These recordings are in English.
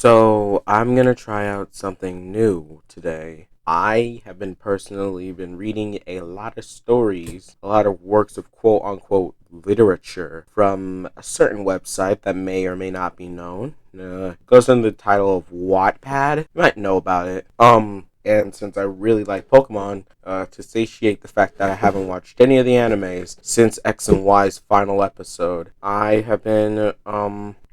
So I'm gonna try out something new today. I have been reading a lot of stories, a lot of works of quote unquote literature from a certain website that may or may not be known. Goes under the title of Wattpad. You might know about it. And since I really like Pokemon, to satiate the fact that I haven't watched any of the animes since X and Y's final episode, I have been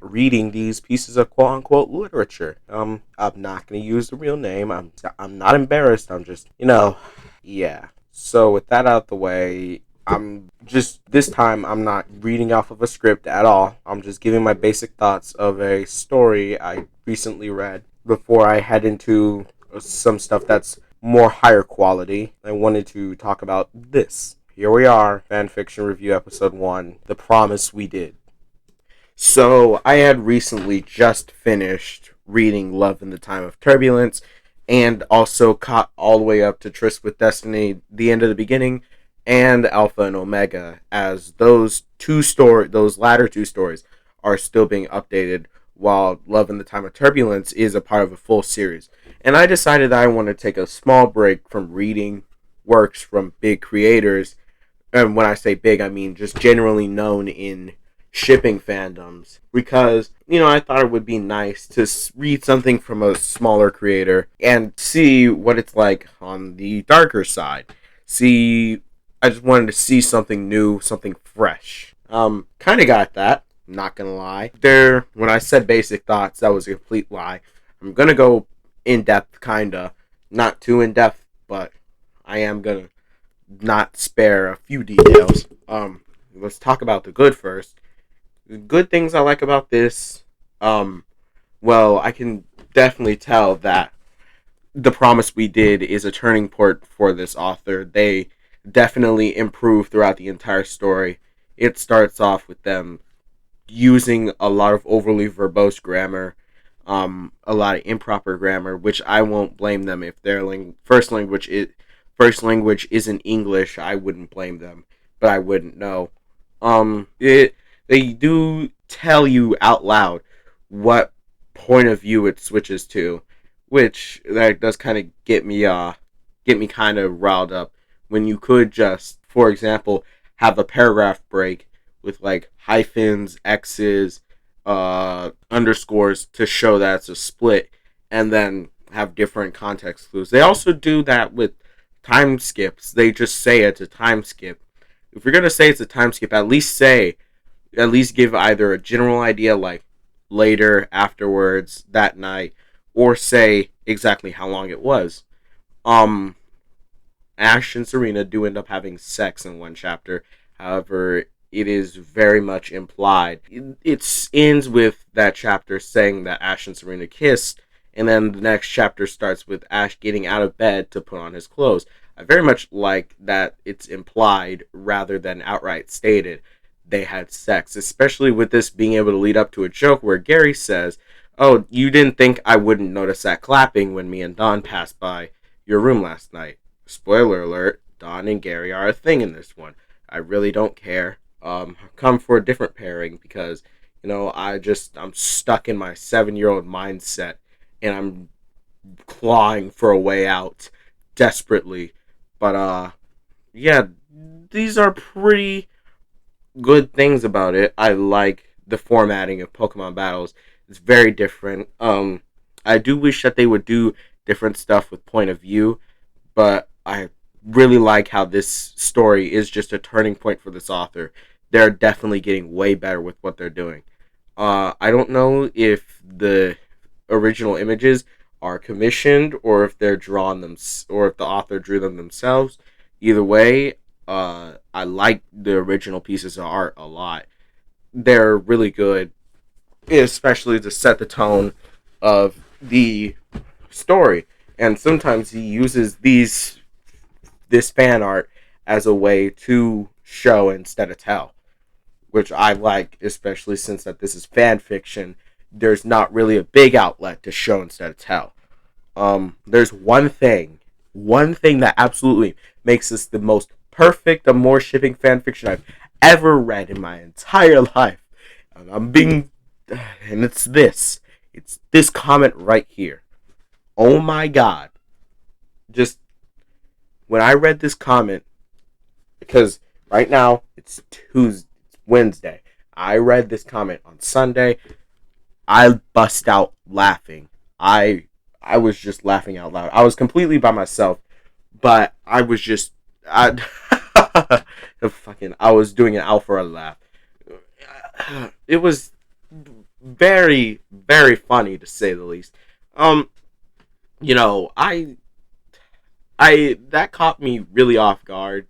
reading these pieces of quote unquote literature. I'm not gonna use the real name. I'm not embarrassed. I'm just yeah. So with that out the way, I'm just this time I'm not reading off of a script at all. I'm just giving my basic thoughts of a story I recently read before I head into some stuff that's more higher quality. I wanted to talk about this. Here we are, FanFiction Review Episode 1, The Promise We Did. So, I had recently just finished reading Love in the Time of Turbulence, and also caught all the way up to Tryst with Destiny, The End of the Beginning, and Alpha and Omega, as those latter two stories are still being updated, while Love in the Time of Turbulence is a part of a full series. And I decided that I want to take a small break from reading works from big creators. And when I say big, I mean just generally known in shipping fandoms. Because, I thought it would be nice to read something from a smaller creator and see what it's like on the darker side. I just wanted to see something new, something fresh. Kind of got that. Not gonna lie. When I said basic thoughts, that was a complete lie. I'm gonna go in depth, kinda. Not too in depth, but I am gonna not spare a few details. Let's talk about the good first. The good things I like about this, well, I can definitely tell that The Promise We Did is a turning point for this author. They definitely improve throughout the entire story. It starts off with them using a lot of overly verbose grammar, a lot of improper grammar, which I won't blame them if their first language isn't English. I wouldn't blame them, but I wouldn't know. They do tell you out loud what point of view it switches to, which that does kind of get me kind of riled up. When you could just, for example, have a paragraph break with like hyphens, X's, underscores to show that it's a split, and then have different context clues. They also do that with time skips. They just say it's a time skip. If you're gonna say it's a time skip, at least give either a general idea like later, afterwards, that night, or say exactly how long it was. Um, Ash and Serena do end up having sex in one chapter. However, it is very much implied. It ends with that chapter saying that Ash and Serena kissed, and then the next chapter starts with Ash getting out of bed to put on his clothes. I very much like that it's implied rather than outright stated they had sex, especially with this being able to lead up to a joke where Gary says, "Oh, you didn't think I wouldn't notice that clapping when me and Dawn passed by your room last night." Spoiler alert, Dawn and Gary are a thing in this one. I really don't care. Come for a different pairing because, I'm stuck in my 7-year-old mindset and I'm clawing for a way out desperately. But, yeah, these are pretty good things about it. I like the formatting of Pokemon battles. It's very different. I do wish that they would do different stuff with point of view, but I really like how this story is just a turning point for this author. They're definitely getting way better with what they're doing. I don't know if the original images are commissioned or if they're drawn them, or if the author drew them themselves. Either way, I like the original pieces of art a lot. They're really good, especially to set the tone of the story. And sometimes he uses this fan art as a way to show instead of tell, which I like, especially since that this is fan fiction. There's not really a big outlet to show instead of tell. There's one thing that absolutely makes this the most perfect amore shipping fan fiction I've ever read in my entire life. And and it's this. It's this comment right here. Oh my god. Just when I read this comment, because right now it's Tuesday, it's Wednesday. I read this comment on Sunday. I bust out laughing. I I was just laughing out loud. I was completely by myself, but I was just I I was doing an alpha laugh. It was very very funny to say the least. Um, you know, I that caught me really off guard.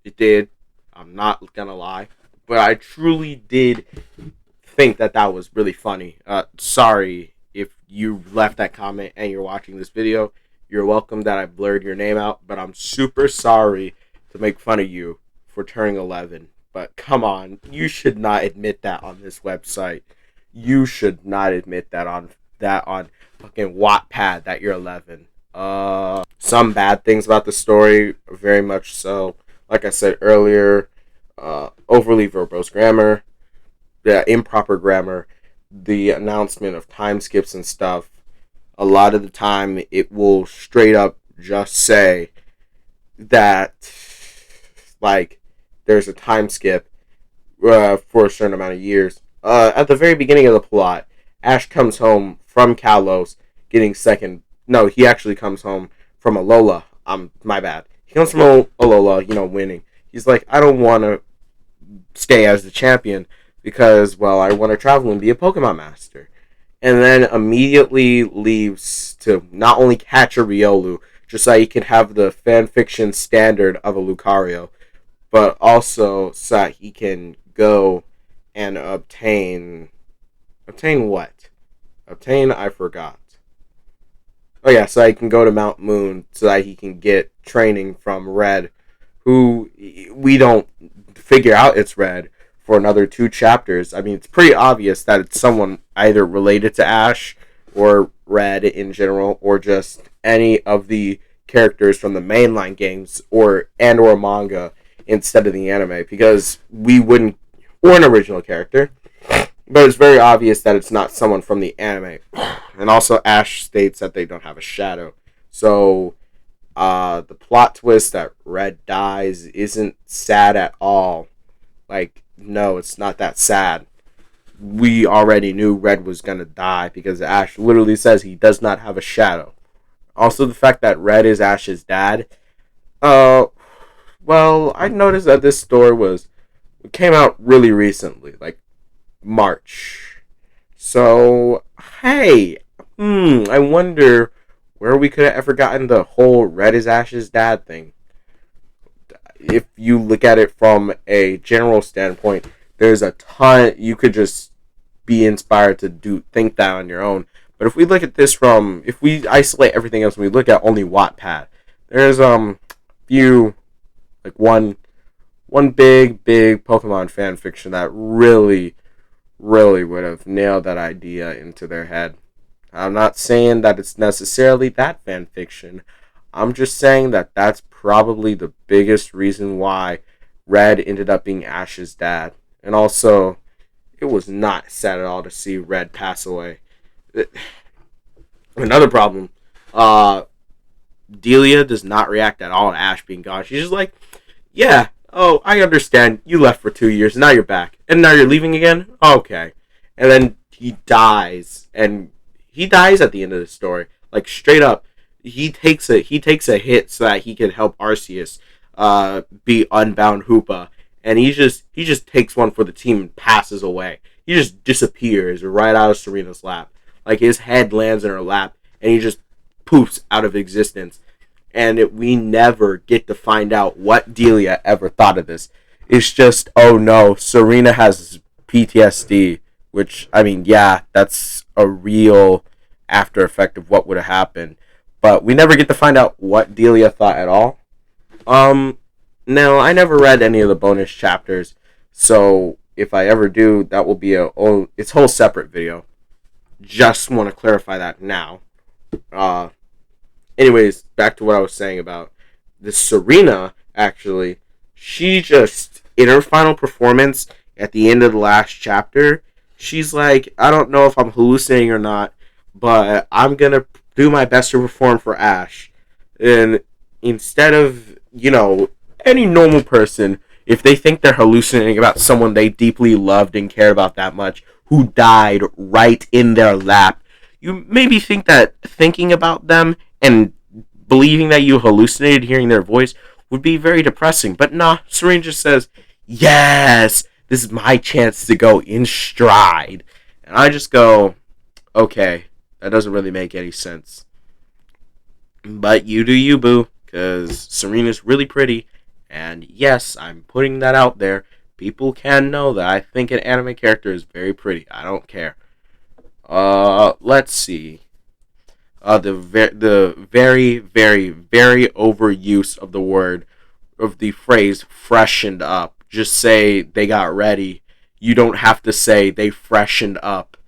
It did. I'm not gonna lie, but I truly did think that that was really funny. Sorry if you left that comment and you're watching this video. You're welcome that I blurred your name out, but I'm super sorry to make fun of you for turning 11. But come on, you should not admit that on this website. You should not admit that on fucking Wattpad that you're 11. Some bad things about the story, very much so. Like I said earlier, overly verbose grammar, the improper grammar, the announcement of time skips and stuff. A lot of the time, it will straight up just say that, like, there's a time skip for a certain amount of years. At the very beginning of the plot, Ash comes home from Kalos getting second. No, he actually comes home from Alola. My bad. He comes from Alola, winning. He's like, I don't want to stay as the champion because, well, I want to travel and be a Pokemon master. And then immediately leaves to not only catch a Riolu, just so he can have the fanfiction standard of a Lucario, but also so that he can go and obtain what? I forgot. Oh yeah, so he can go to Mount Moon so that he can get training from Red, who we don't figure out it's Red for another 2 chapters. I mean, it's pretty obvious that it's someone either related to Ash or Red in general, or just any of the characters from the mainline games or manga instead of the anime, because we wouldn't, or an original character, but it's very obvious that it's not someone from the anime. And also Ash states that they don't have a shadow. So the plot twist that Red dies isn't sad at all. Like, no, it's not that sad. We already knew Red was gonna die because Ash literally says he does not have a shadow. Also, the fact that Red is Ash's dad. Well, I noticed that this story came out really recently, like March. So, hey, I wonder where we could have ever gotten the whole Red is Ash's dad thing. If you look at it from a general standpoint, there's a ton you could just be inspired to think that on your own. But if we look at this if we isolate everything else and we look at only Wattpad, there's few, like one big Pokemon fan fiction that really would have nailed that idea into their head. I'm not saying that it's necessarily that fan fiction. I'm just saying that that's probably the biggest reason why Red ended up being Ash's dad. And also, it was not sad at all to see Red pass away. Another problem, Delia does not react at all to Ash being gone. She's just like, yeah, oh, I understand. You left for 2 years, now you're back. And now you're leaving again? Okay. And then he dies, and he dies at the end of the story. Like, straight up, he takes a hit so that he can help Arceus be Unbound Hoopa. And he just takes one for the team and passes away. He just disappears right out of Serena's lap. Like, his head lands in her lap, and he just poofs out of existence. And we never get to find out what Delia ever thought of this. It's just, oh no, Serena has PTSD, which, I mean, yeah, that's a real after effect of what would have happened. But we never get to find out what Delia thought at all. No, I never read any of the bonus chapters, so if I ever do, that will be its whole separate video. Just want to clarify that now. Anyways, back to what I was saying about this Serena, actually. She just, in her final performance at the end of the last chapter, she's like, I don't know if I'm hallucinating or not, but I'm gonna do my best to perform for Ash. And instead of, any normal person, if they think they're hallucinating about someone they deeply loved and cared about that much, who died right in their lap, you maybe think that thinking about them and believing that you hallucinated hearing their voice would be very depressing. But nah, Serena just says, yes, this is my chance to go in stride. And I just go, okay, that doesn't really make any sense. But you do you, boo, because Serena's really pretty. And yes, I'm putting that out there. People can know that I think an anime character is very pretty. I don't care. Let's see. The very, very, very overuse of the phrase freshened up. Just say they got ready. You don't have to say they freshened up.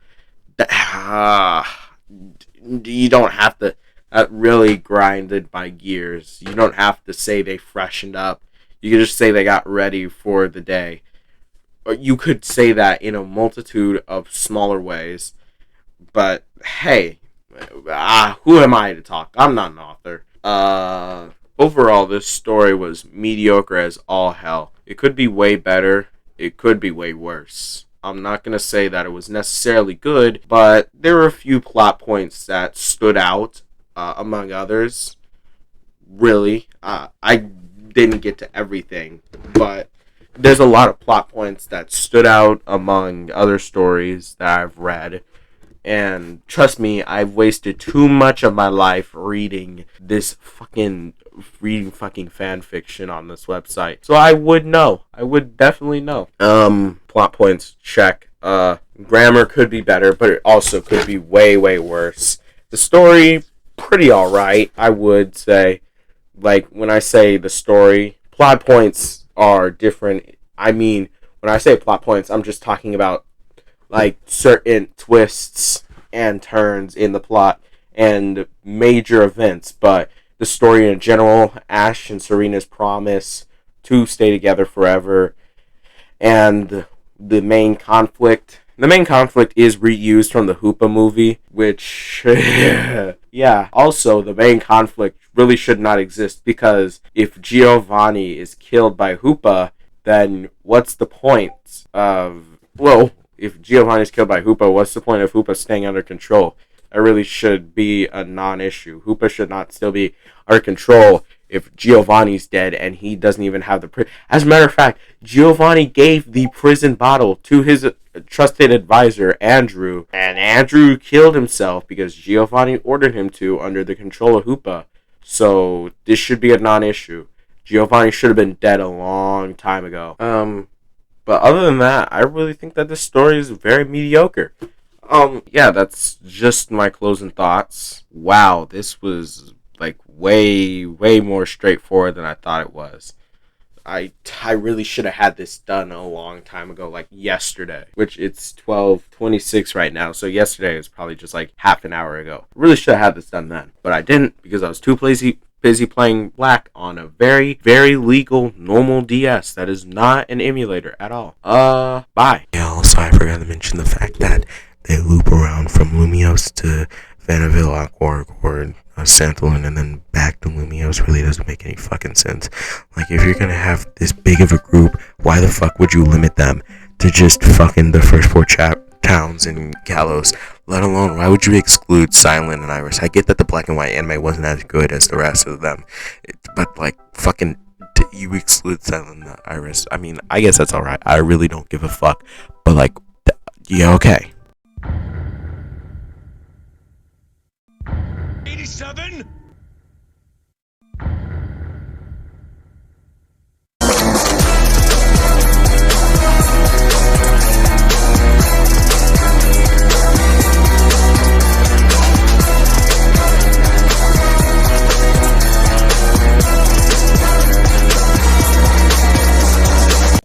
You don't have to. That really grinded my gears. You don't have to say they freshened up. You can just say they got ready for the day. Or you could say that in a multitude of smaller ways. But hey, who am I to talk? I'm not an author. Overall, this story was mediocre as all hell. It could be way better. It could be way worse. I'm not going to say that it was necessarily good, but there were a few plot points that stood out, among others. Really, I didn't get to everything, but there's a lot of plot points that stood out among other stories that I've read. And trust me, I've wasted too much of my life reading fucking fan fiction on this website. So I would know. I would definitely know. Plot points, check. Grammar could be better, but it also could be way, way worse. The story, pretty alright, I would say. Like, when I say the story, plot points are different. I mean, when I say plot points, I'm just talking about like certain twists and turns in the plot and major events, but the story in general, Ash and Serena's promise to stay together forever, and the main conflict. The main conflict is reused from the Hoopa movie, which, yeah. Also, the main conflict really should not exist, because if Giovanni is killed by Hoopa, then what's the point of, if Giovanni's killed by Hoopa, what's the point of Hoopa staying under control? That really should be a non-issue. Hoopa should not still be under control if Giovanni's dead and he doesn't even have the... As a matter of fact, Giovanni gave the prison bottle to his trusted advisor, Andrew, and Andrew killed himself because Giovanni ordered him to under the control of Hoopa. So this should be a non-issue. Giovanni should have been dead a long time ago. But other than that, I really think that this story is very mediocre. Yeah, that's just my closing thoughts. Wow, this was like way, way more straightforward than I thought it was. I really should have had this done a long time ago, like yesterday, which it's 12:26 right now. So yesterday is probably just like half an hour ago. Really should have had this done then, but I didn't because I was too busy playing Black on a very, very legal, normal DS that is not an emulator at all. Bye. Yeah, also, I forgot to mention the fact that they loop around from Lumios to Vanderbilt, Aquarg, Santolin, and then back to Lumios really doesn't make any fucking sense. Like, if you're gonna have this big of a group, why the fuck would you limit them to just fucking the first four towns in Kalos? Let alone, why would you exclude Silent and Iris? I get that the black and white anime wasn't as good as the rest of them, but like, fucking, you exclude Silent and Iris. I mean, I guess that's alright. I really don't give a fuck, but like, yeah, okay.